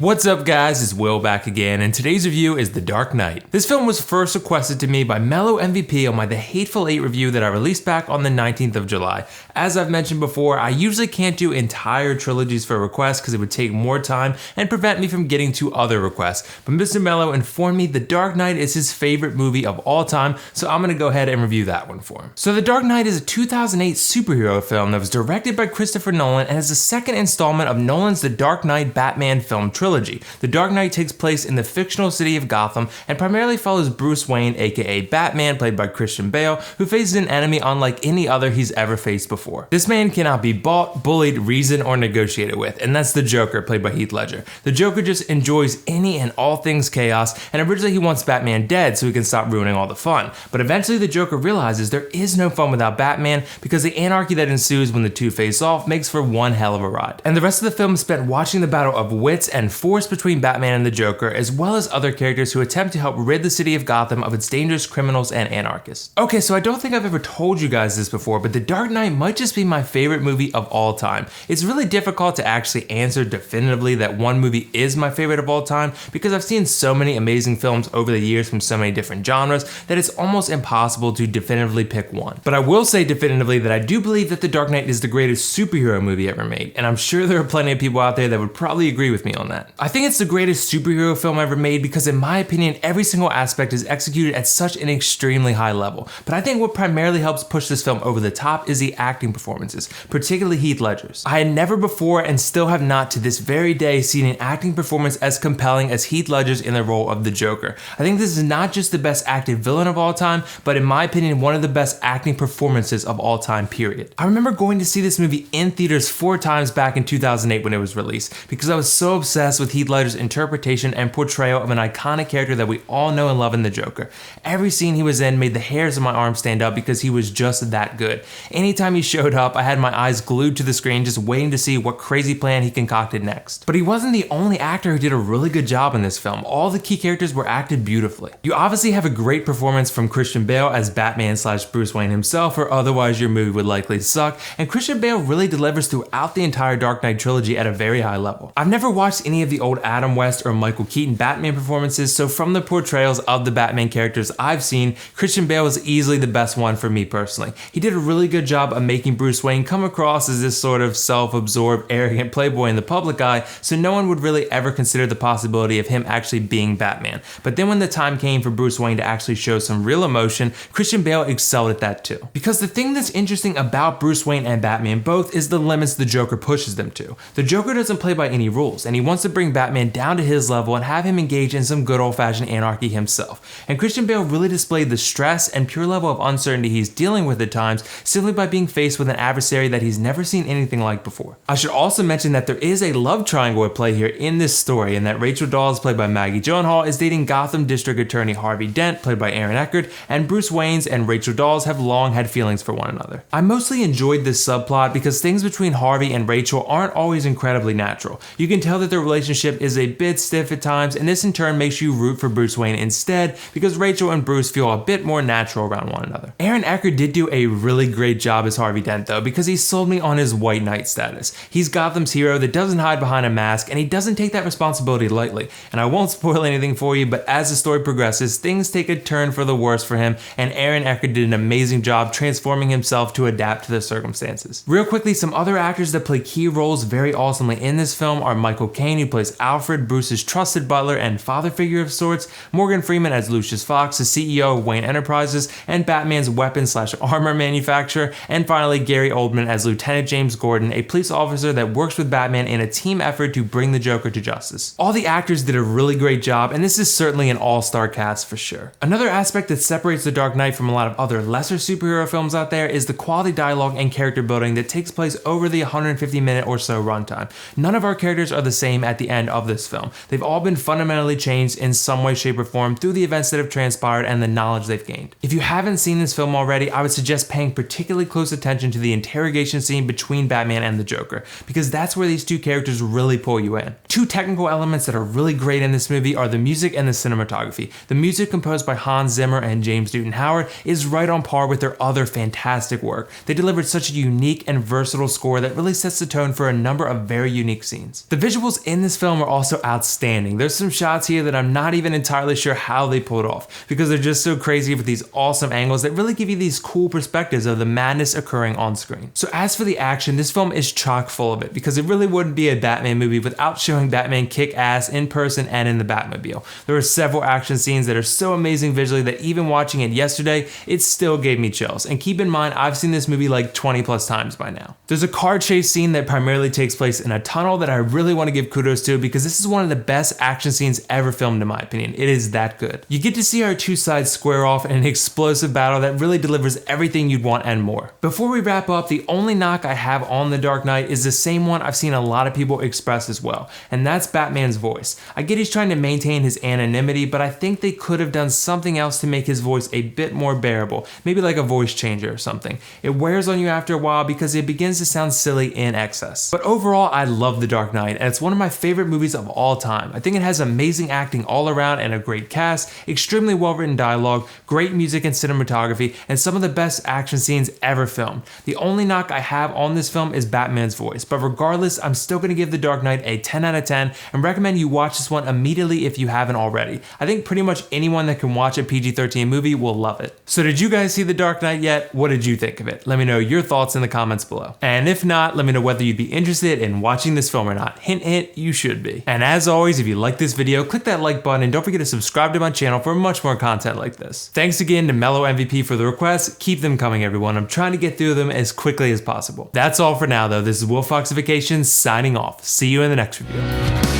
What's up guys, it's Will back again, and today's review is The Dark Knight. This film was first requested to me by Melo MVP on my The Hateful Eight review that I released back on the 19th of July. As I've mentioned before, I usually can't do entire trilogies for requests because it would take more time and prevent me from getting to other requests. But Mr. Melo informed me The Dark Knight is his favorite movie of all time, so I'm gonna go ahead and review that one for him. So The Dark Knight is a 2008 superhero film that was directed by Christopher Nolan and is the second installment of Nolan's The Dark Knight Batman film trilogy. The Dark Knight takes place in the fictional city of Gotham and primarily follows Bruce Wayne, aka Batman, played by Christian Bale, who faces an enemy unlike any other he's ever faced before. This man cannot be bought, bullied, reasoned, or negotiated with, and that's the Joker, played by Heath Ledger. The Joker just enjoys any and all things chaos, and originally he wants Batman dead so he can stop ruining all the fun. But eventually the Joker realizes there is no fun without Batman because the anarchy that ensues when the two face off makes for one hell of a ride. And the rest of the film is spent watching the battle of wits and force between Batman and the Joker, as well as other characters who attempt to help rid the city of Gotham of its dangerous criminals and anarchists. Okay, so I don't think I've ever told you guys this before, but The Dark Knight might just be my favorite movie of all time. It's really difficult to actually answer definitively that one movie is my favorite of all time because I've seen so many amazing films over the years from so many different genres that it's almost impossible to definitively pick one. But I will say definitively that I do believe that The Dark Knight is the greatest superhero movie ever made, and I'm sure there are plenty of people out there that would probably agree with me on that. I think it's the greatest superhero film ever made because in my opinion, every single aspect is executed at such an extremely high level. But I think what primarily helps push this film over the top is the acting performances, particularly Heath Ledger's. I had never before and still have not to this very day seen an acting performance as compelling as Heath Ledger's in the role of the Joker. I think this is not just the best acted villain of all time, but in my opinion, one of the best acting performances of all time, period. I remember going to see this movie in theaters 4 times back in 2008 when it was released because I was so obsessed with Heath Ledger's interpretation and portrayal of an iconic character that we all know and love in the Joker. Every scene he was in made the hairs on my arm stand up because he was just that good. Anytime he showed up, I had my eyes glued to the screen just waiting to see what crazy plan he concocted next. But he wasn't the only actor who did a really good job in this film. All the key characters were acted beautifully. You obviously have a great performance from Christian Bale as Batman / Bruce Wayne himself, or otherwise your movie would likely suck, and Christian Bale really delivers throughout the entire Dark Knight trilogy at a very high level. I've never watched any of the old Adam West or Michael Keaton Batman performances, so from the portrayals of the Batman characters I've seen, Christian Bale was easily the best one for me personally. He did a really good job of making Bruce Wayne come across as this sort of self-absorbed, arrogant playboy in the public eye, so no one would really ever consider the possibility of him actually being Batman. But then when the time came for Bruce Wayne to actually show some real emotion, Christian Bale excelled at that too. Because the thing that's interesting about Bruce Wayne and Batman both is the limits the Joker pushes them to. The Joker doesn't play by any rules, and he wants to bring Batman down to his level and have him engage in some good old-fashioned anarchy himself. And Christian Bale really displayed the stress and pure level of uncertainty he's dealing with at times simply by being faced with an adversary that he's never seen anything like before. I should also mention that there is a love triangle at play here in this story, and that Rachel Dawes, played by Maggie Gyllenhaal, is dating Gotham District Attorney Harvey Dent, played by Aaron Eckhart, and Bruce Wayne's and Rachel Dawes have long had feelings for one another. I mostly enjoyed this subplot because things between Harvey and Rachel aren't always incredibly natural. You can tell that their relationship is a bit stiff at times, and this in turn makes you root for Bruce Wayne instead because Rachel and Bruce feel a bit more natural around one another. Aaron Eckhart did do a really great job as Harvey Dent though, because he sold me on his white knight status. He's Gotham's hero that doesn't hide behind a mask, and he doesn't take that responsibility lightly. And I won't spoil anything for you, but as the story progresses, things take a turn for the worse for him, and Aaron Eckhart did an amazing job transforming himself to adapt to the circumstances. Real quickly, some other actors that play key roles very awesomely in this film are Michael Caine, who plays Alfred, Bruce's trusted butler and father figure of sorts, Morgan Freeman as Lucius Fox, the CEO of Wayne Enterprises and Batman's weapon/armor manufacturer, and finally Gary Oldman as Lieutenant James Gordon, a police officer that works with Batman in a team effort to bring the Joker to justice. All the actors did a really great job, and this is certainly an all-star cast for sure. Another aspect that separates The Dark Knight from a lot of other lesser superhero films out there is the quality dialogue and character building that takes place over the 150-minute or so runtime. None of our characters are the same at the end of this film. They've all been fundamentally changed in some way, shape, or form through the events that have transpired and the knowledge they've gained. If you haven't seen this film already, I would suggest paying particularly close attention to the interrogation scene between Batman and the Joker, because that's where these two characters really pull you in. Two technical elements that are really great in this movie are the music and the cinematography. The music, composed by Hans Zimmer and James Newton Howard, is right on par with their other fantastic work. They delivered such a unique and versatile score that really sets the tone for a number of very unique scenes. The visuals in this this film are also outstanding. There's some shots here that I'm not even entirely sure how they pulled off, because they're just so crazy with these awesome angles that really give you these cool perspectives of the madness occurring on screen. So as for the action, this film is chock full of it, because it really wouldn't be a Batman movie without showing Batman kick ass in person and in the Batmobile. There are several action scenes that are so amazing visually that even watching it yesterday, it still gave me chills. And keep in mind, I've seen this movie like 20 plus times by now. There's a car chase scene that primarily takes place in a tunnel that I really want to give kudos to, because this is one of the best action scenes ever filmed in my opinion. It is that good. You get to see our two sides square off in an explosive battle that really delivers everything you'd want and more. Before we wrap up, the only knock I have on The Dark Knight is the same one I've seen a lot of people express as well, and that's Batman's voice. I get he's trying to maintain his anonymity, but I think they could have done something else to make his voice a bit more bearable, maybe like a voice changer or something. It wears on you after a while because it begins to sound silly in excess. But overall, I love The Dark Knight, and it's one of my favorite movies of all time. I think it has amazing acting all around and a great cast, extremely well written dialogue, great music and cinematography, and some of the best action scenes ever filmed. The only knock I have on this film is Batman's voice, but regardless, I'm still going to give The Dark Knight a 10 out of 10 and recommend you watch this one immediately if you haven't already. I think pretty much anyone that can watch a PG-13 movie will love it. So did you guys see The Dark Knight yet? What did you think of it? Let me know your thoughts in the comments below. And if not, let me know whether you'd be interested in watching this film or not. Hint, hint, you should be. And as always, if you like this video, click that like button and don't forget to subscribe to my channel for much more content like this. Thanks again to Melo MVP for the requests. Keep them coming, everyone. I'm trying to get through them as quickly as possible. That's all for now, though. This is WillFoxification signing off. See you in the next review.